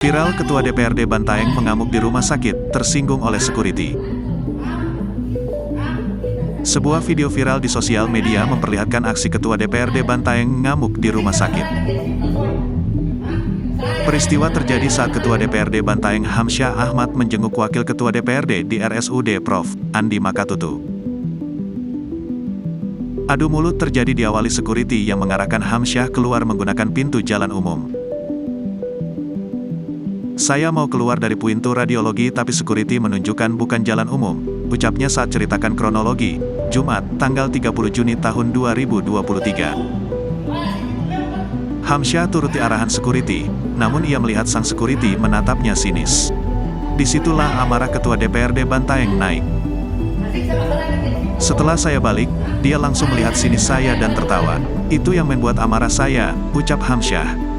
Viral Ketua DPRD Bantaeng mengamuk di rumah sakit, tersinggung oleh security. Sebuah video viral di sosial media memperlihatkan aksi Ketua DPRD Bantaeng ngamuk di rumah sakit. Peristiwa terjadi saat Ketua DPRD Bantaeng Hamsyah Ahmad menjenguk Wakil Ketua DPRD di RSUD Prof. Andi Makatutu. Adu mulut terjadi diawali security yang mengarahkan Hamsyah keluar menggunakan pintu jalan umum. "Saya mau keluar dari pintu radiologi tapi security menunjukkan bukan jalan umum," ucapnya saat ceritakan kronologi, Jumat, tanggal 30 Juni tahun 2023. Hamsyah turuti arahan security, namun ia melihat sang security menatapnya sinis. Disitulah amarah Ketua DPRD Bantaeng naik. "Setelah saya balik, dia langsung melihat sinis saya dan tertawa. Itu yang membuat amarah saya," ucap Hamsyah.